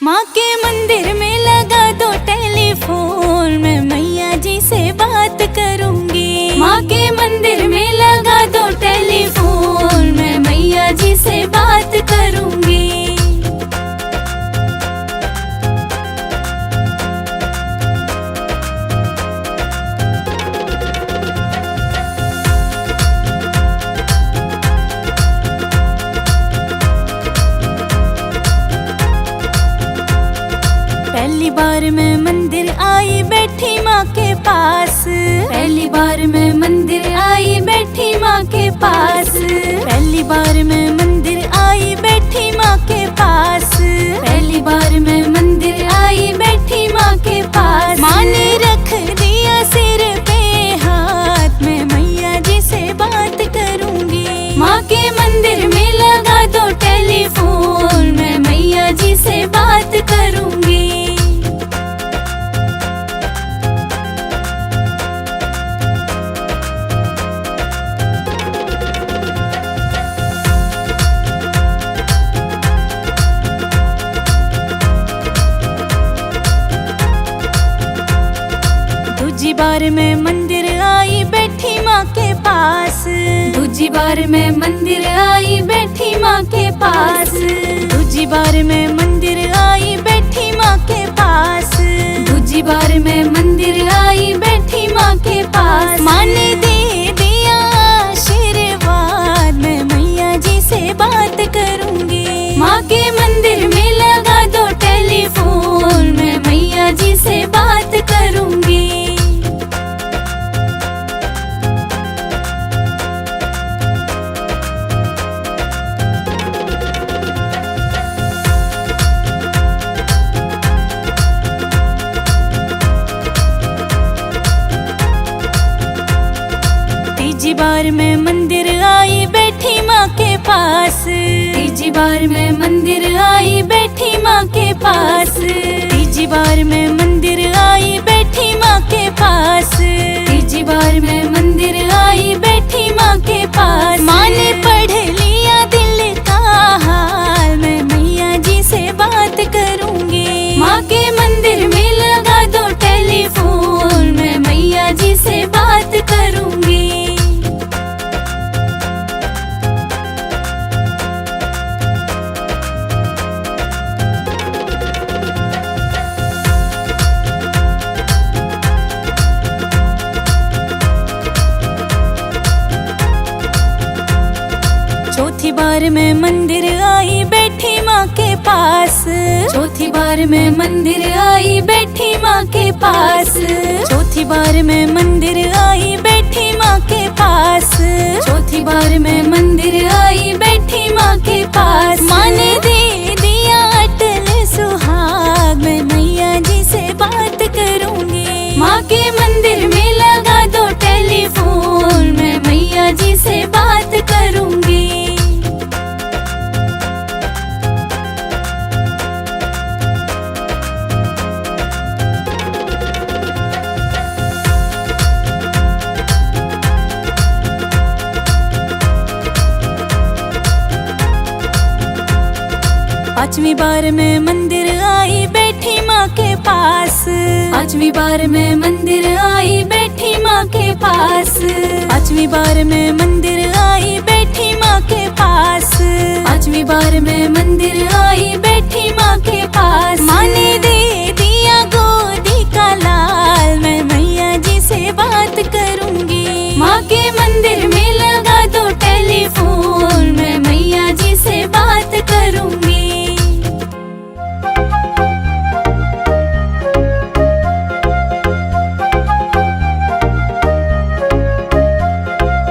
माँ के मंदिर में लगा दो टेलीफोन, मैं मैया जी से बात करूंगी। माँ के मंदिर में लगा दो टेलीफोन, मैं मैया जी से बात करूंगी। पहली बार मैं मंदिर आई बैठी माँ के पास, पहली बार मैं मंदिर आई बैठी माँ के पास, पहली बार मैं मंदिर आई बैठी माँ के पास, पहली बार मैं मंदिर आई बैठी माँ के पास। माँ ने रख दिया सिर पे हाथ, मैं मैया जी से बात करूंगी। माँ के मंदिर में लगा दो टेलीफोन, मैं मैया जी से बात करूंगी। दूजी बार मैं मंदिर आई बैठी माँ के पास, दूजी बार मैं मंदिर आई बैठी माँ के पास, दूजी बार मैं मंदिर आई बैठी माँ के पास, दूजी बार मैं मंदिर आई बैठी माँ के पास। माँ ने दे दिया आशीर्वाद, मैं मैया जी से बात करूंगी। माँ के मंदिर में लगा दो टेलीफोन, मैं मैया जी से बात करूंगी। तीजी बार मैं मंदिर आई बैठी माँ के पास, तीजी बार मैं मंदिर आई बैठी माँ के पास, तीजी बार मैं मंदिर आई बैठी माँ के पास, तीजी बार मैं मंदिर आई बैठी माँ के पास। माँ ने पढ़ लिया दिल का हाल, मैं मैया जी से बात करूंगी। माँ के मंदिर में लगा दो टेलीफोन, मैं मैया जी से बात करूंगी। चौथी बार मैं मंदिर आई बैठी माँ के पास, चौथी बार मैं मंदिर आई बैठी माँ के पास, चौथी बार मैं मंदिर आई बैठी माँ के पास, चौथी बार मैं मंदिर आई बैठी माँ के पास। माँ ने दे दिया अटल सुहाग, मैं मैया जी से बात करूंगी। माँ के मंदिर में लगा दो टेलीफोन, मैं मैया जी से बात करूंगी। पांचवी बार मैं मंदिर आई बैठी माँ के पास, पांचवी बार मैं मंदिर आई बैठी माँ के पास, पांचवी बार मैं मंदिर आई बैठी माँ के पास, पांचवी बार मैं मंदिर आई बैठी माँ के पास। माँ ने दे दिया गोदी का लाल, मैं मैया जी से बात करूंगी। माँ के मंदिर में लगा दो टेलीफोन, मैं मैया जी से बात करूंगी।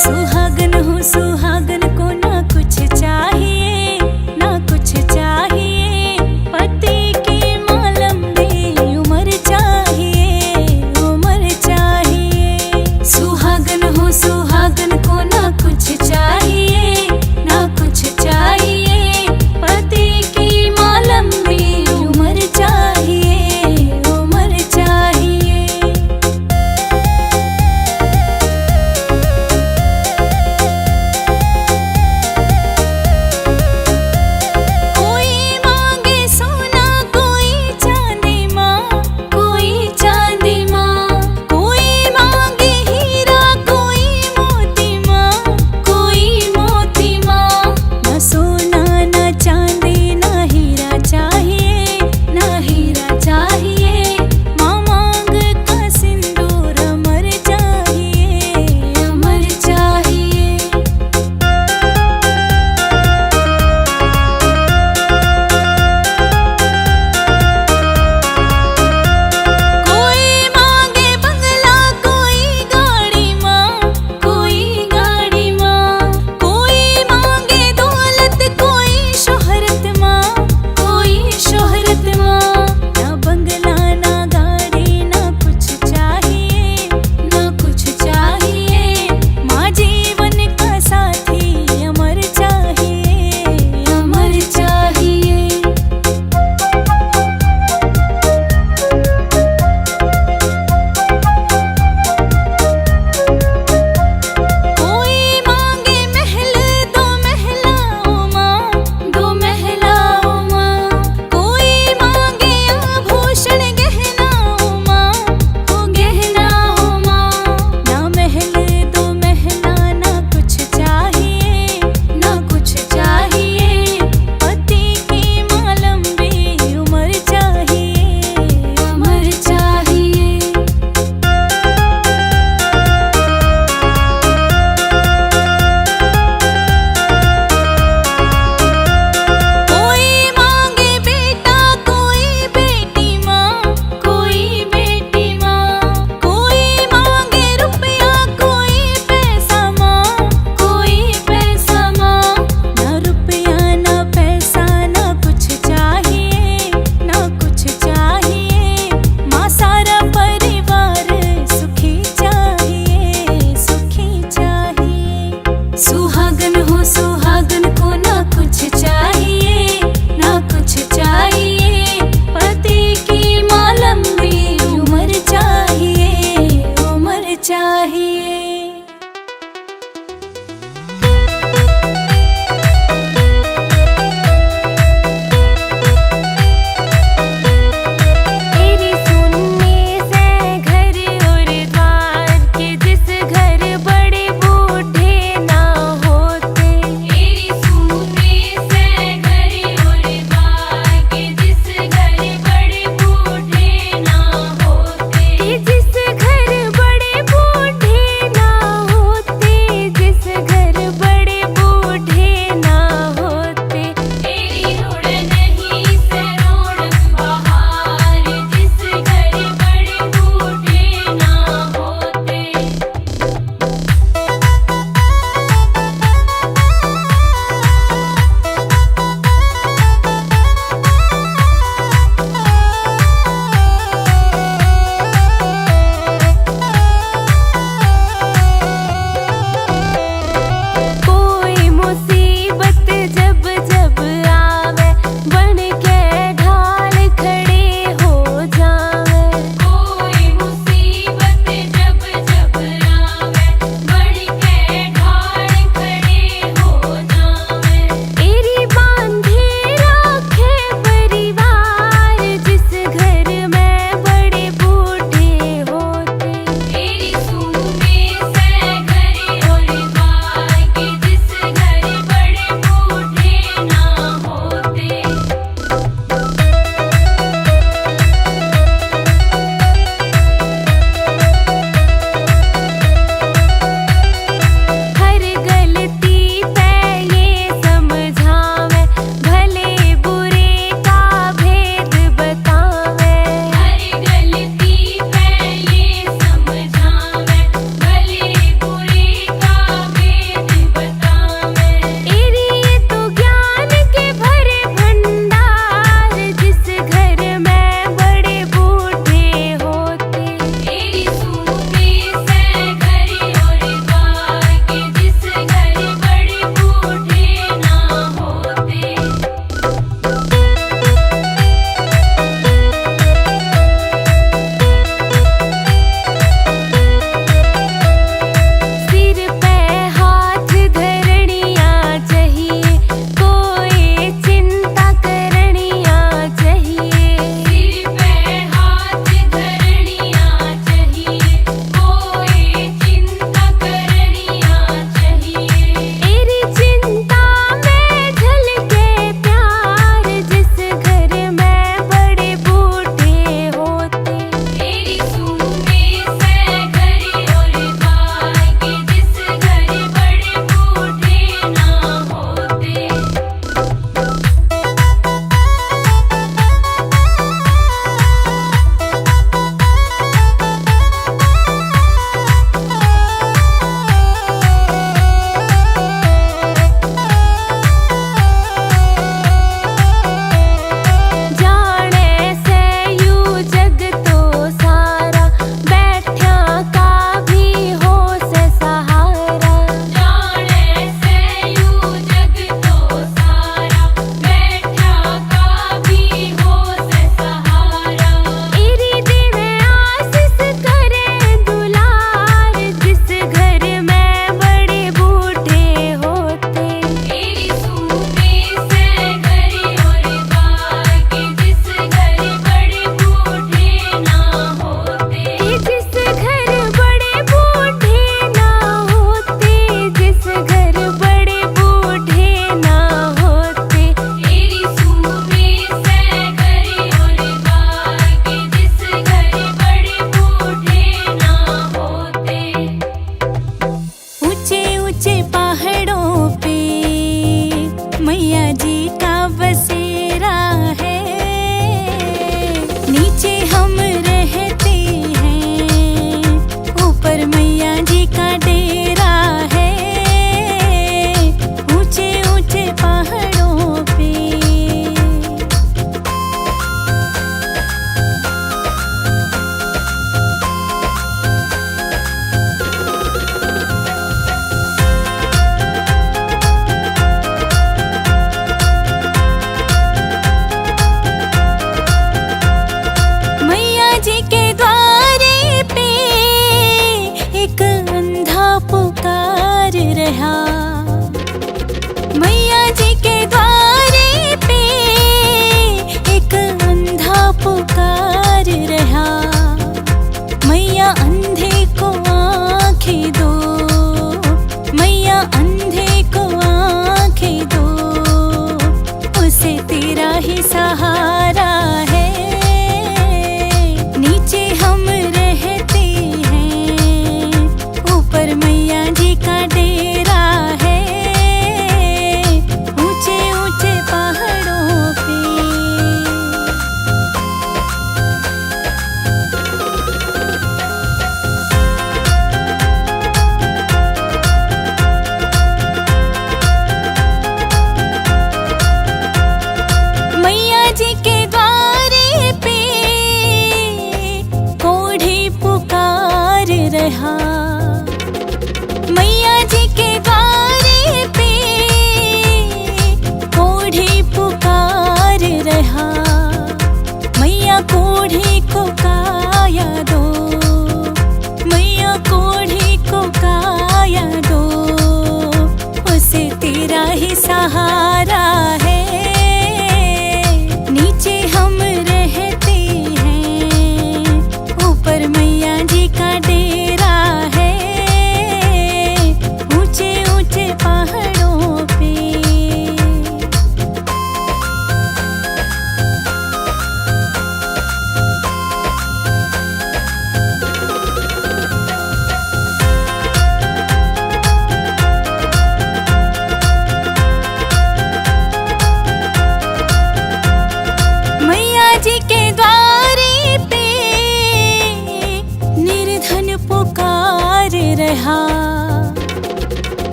सुहागन हूँ सुहागन को ना कुछ चाहिए, ना कुछ चाहिए। ही सहारा है। नीचे हम रहते हैं, ऊपर मैया जी का डेरा है, ऊंचे ऊंचे पहाड़ों पे। मैया जी के द्वारे पे कोढ़ी पुकार रहा, मैया जी के द्वारे पे कोढ़ी पुकार रहा। मैया कोढ़ी को काया दो, मैया कोढ़ी को काया दो, उसे तेरा ही सहारा है। नीचे हम रहते हैं, ऊपर मैया जी का डेरा है, ऊंचे ऊंचे पहाड़ों पे। मैया जी के द्वारे पे निर्धन पुकार रहा,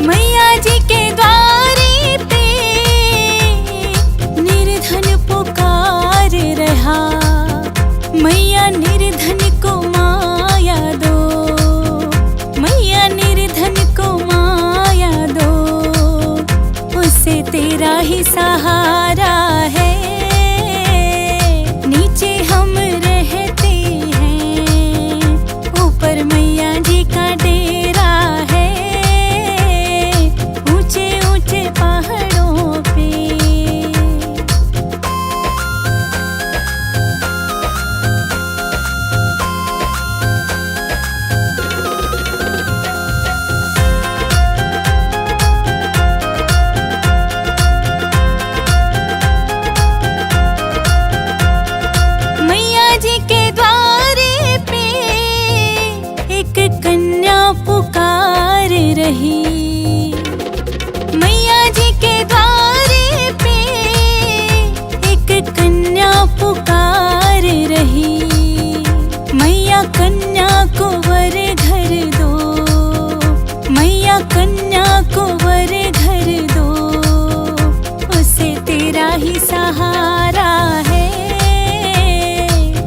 मैया जी के द्वारे पे निर्धन पुकार रहा। मैया निर्धन को माया दो, मैया निर्धन को माया दो, उसे तेरा ही सहारा है। नीचे हम रहते हैं, ऊपर मैया जी का डेरा है, ऊंचे ऊंचे पहाड़ों पे। मैया जी के द्वारे पे एक कन्या पुकार रही, मैया जी के द्वारे पे एक कन्या पुकार रही। मैया कन्या को वर घर दो, मैया कन्या को वर घर दो, उसे तेरा ही सहारा है।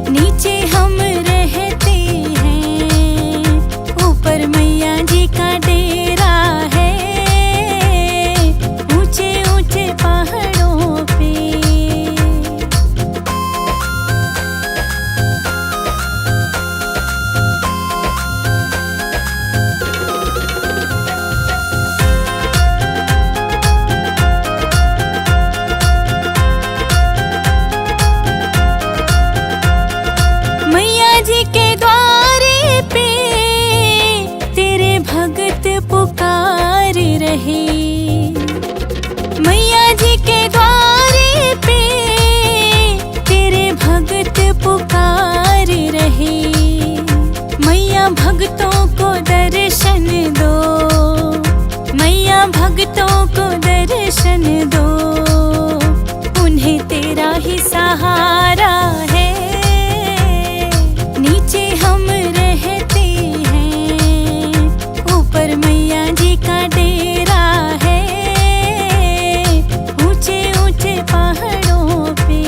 नीचे हम रहते हैं, ऊपर मैया जी का डेरा है, ऊंचे ऊंचे पहाड़ों पे। मैया जी के द्वारे पे तेरे भगत पुकार रहे, मैया जी के द्वारे पे तेरे भगत पुकार रहे। मैया भगतों को दर्शन दो, मैया भगतों को दर्शन दो, उन्हें तेरा ही सहारा है। नीचे हम रहते हैं, ऊपर मैया जी का डेरा है, ऊंचे ऊंचे पहाड़ों पे।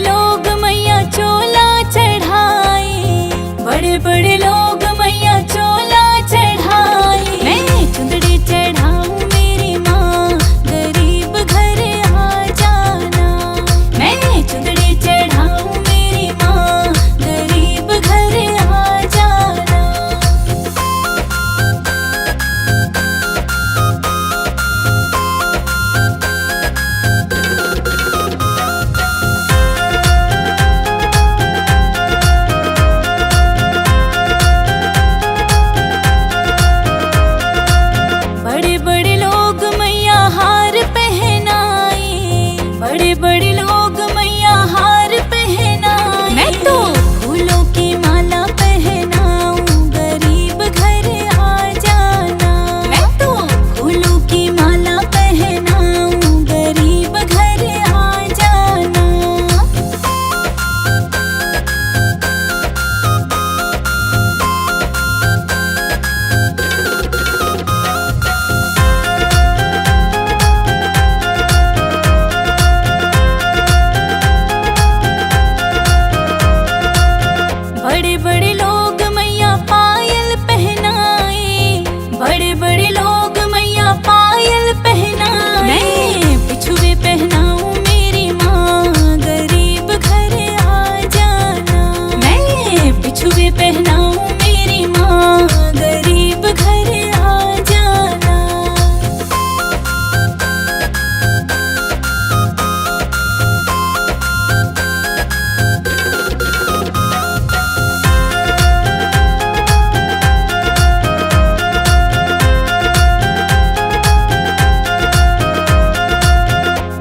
लोग मैया चोला चढ़ाए, बड़े बड़े लोग मैया चोला चढ़ाए। मैं चुंदड़ी चढ़ाऊं मेरी माँ, गरीब घर आ जाना। मैं चुंदड़ी चढ़ाऊं मेरी माँ, गरीब घर आ जाना। बड़े बड़े लोग मैया हार पहनाए, बड़े बड़े लोग मैया हार पहनाए। मैं तो फूलों की माला पहनाऊं, गरीब घर आ जाना। मैं तो फूलों की माला पहनाऊं, गरीब घर आ जाना। बड़े बड़े लोग मैया पायल पहनाए, बड़े बड़े लोग मैया पायल पहनाए। मैं बिछुए पहनाऊं मेरी माँ, गरीब घर आ जाना। मैं बिछुए पहनाऊं मेरी माँ, गरीब घर आ जाना।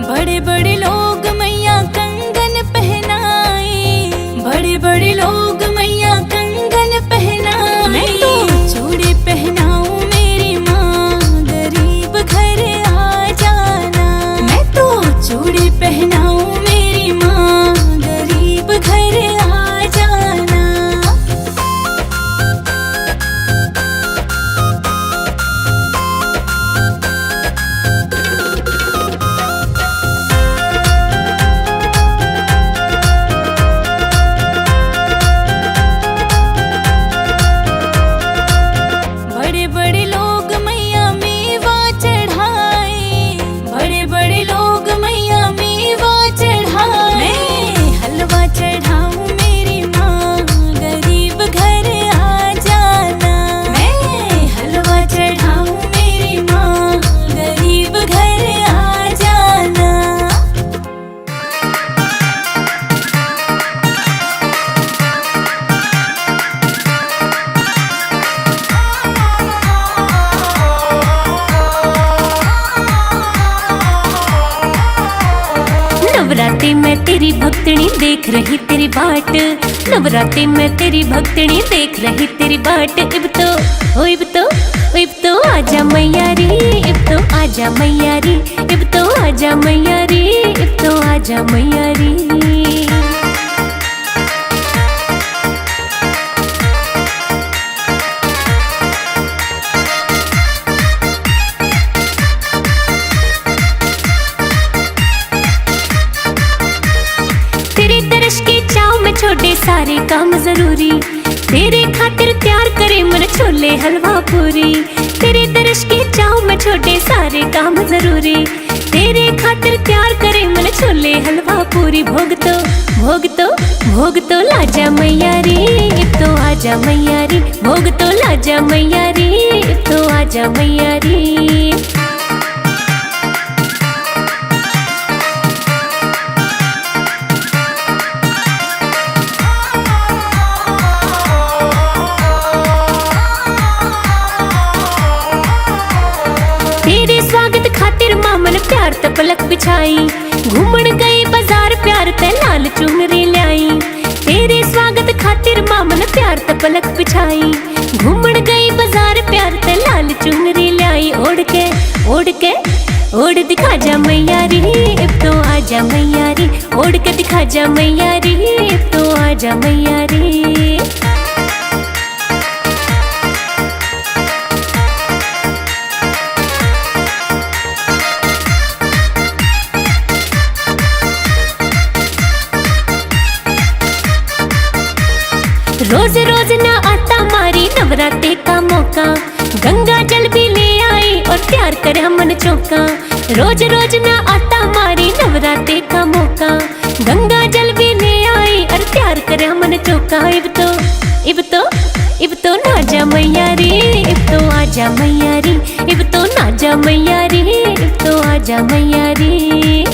बड़े बड़े लोग मैया कंगन पहनाए, बड़े बड़े लोग मैया कंगन पहनाए। मैं तो चूड़ी पहनाऊं मेरी माँ, गरीब घर आ जाना। मैं तो चूड़ी पहनाऊं मेरी माँ, गरीब घर आ जाना। बड़े बड़े लोग मैया मेवा चढ़ाए, बड़े बड़े लोग मैया मेवा चढ़ाए। मैं हलवा चढ़ाऊं मेरी माँ, गरीब घर आ जाना। मैं हलवा चढ़ाऊं मेरी माँ, गरीब घर आ जाना। नवरात्रि में तेरी भक्तनी देख रही तेरी बाट, नवरात्रि में तेरी भक्तनी देख रही तेरी बाट। इब तो आजा मैया रे, इब तो आजा मैया रे, इब तो आजा मैया रे, इब तो आजा मैया रे। तेरे दर्श के चाव में छोड़े सारे काम जरूरी, तेरे खातिर तैयार करे मन छोले हलवा पूरी। तेरे दर्श के चाव में छोड़े सारे काम जरूरी, तेरे खातिर तैयार करे मन छोले हलवा पूरी। भोग तो लाजा मैया रे, इब तो आजा मैया रे। भोग तो लाजा मैया रे, इब तो आजा मैया रे। तेरे स्वागत खातिर मामन प्यार त पलक बिछाई, घूमन गई बाजार प्यार ते लाल चुनरी लाई। तेरे स्वागत खातिर मामन प्यार त पलक बिछाई, घूमन गई बाजार प्यार ते लाल चुनरी लाई। ओढ़ दिखा जा मैया रे, अब तो आजा मैया रे। ओढ़ के दिखा जा मैया रे, अब तो आजा मैया रे। रोज रोज ना आता मारी नवरात्रि का मौका, गंगा जल भी ले आई और तैयार करे मन चौका। रोज रोज ना आता मारी नवरात्रि का मौका, गंगा जल भी ले आई और तैयार करे मन चौका। इब तो ना जा मैया रे, इब तो आजा मैया रे, इब तो ना जा मैया रे, इब तो आजा मैया रे।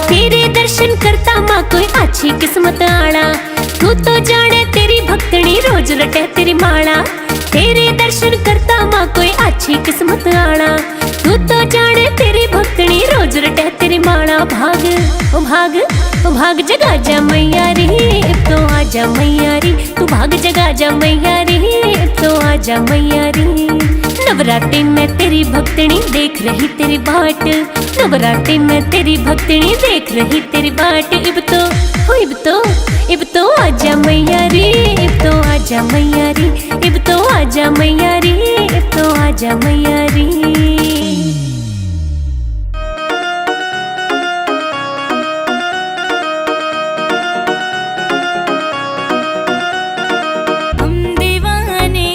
तेरे दर्शन करता माँ कोई अच्छी किस्मत आड़ा, तू तो जाने तेरी भक्तनी रोज रटे तेरी माला। तेरे दर्शन करता माँ कोई अच्छी किस्मत आड़ा, तू तो जाने तेरी भक्तनी रोज रटे तेरी माला। भाग ओ भाग ओ भाग जगा जा मैया रे, अब तो आजा मैया रे, तू भाग जगा जा मैया रे, अब तो आजा मैया रे। नवरात्रि में तेरी भक्तनी देख रही तेरी बाट, नवरात्रि में तेरी भक्तनी देख रही तेरी बाट। इब तो आजा मैया रे, इब तो आजा मैया रे, इब तो आजा मैया रे, इब तो आजा मैया रे। हम दीवाने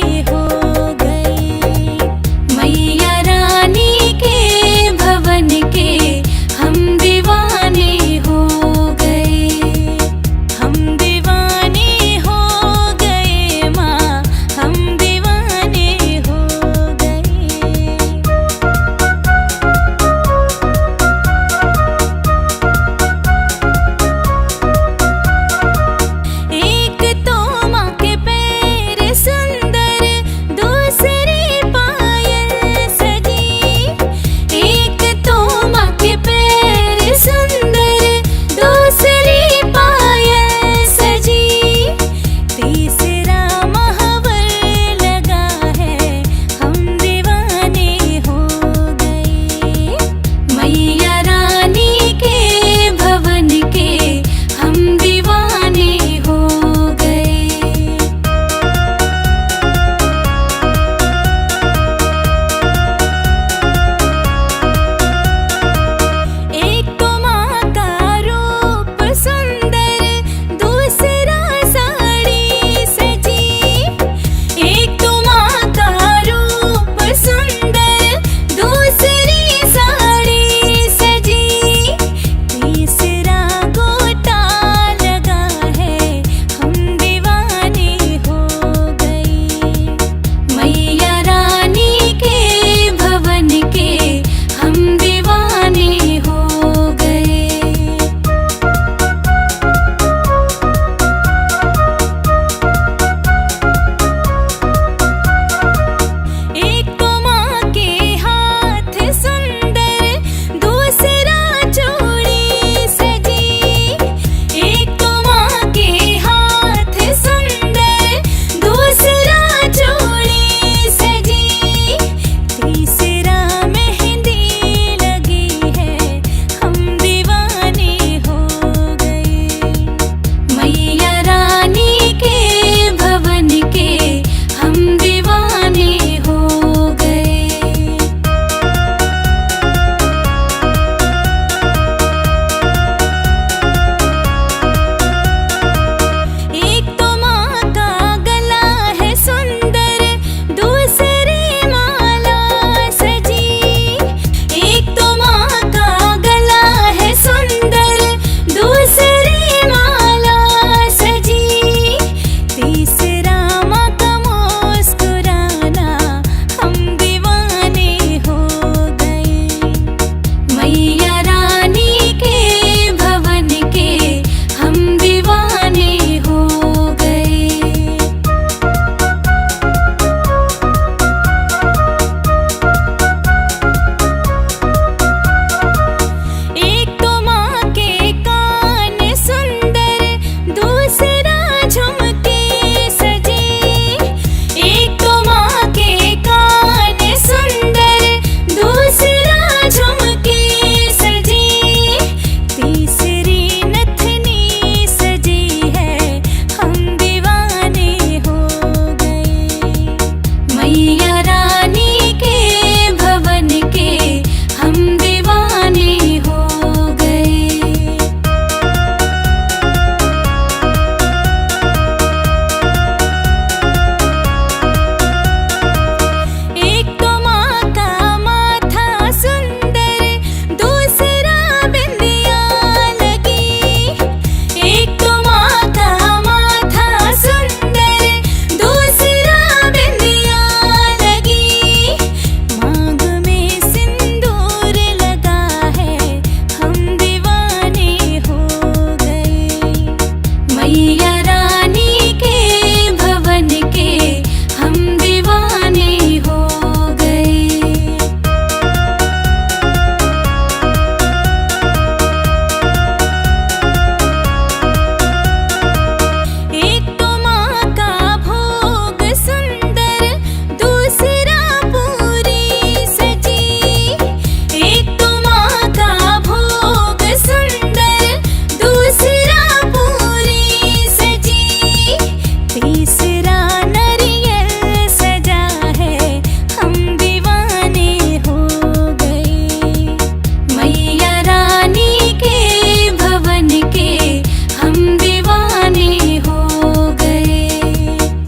मैया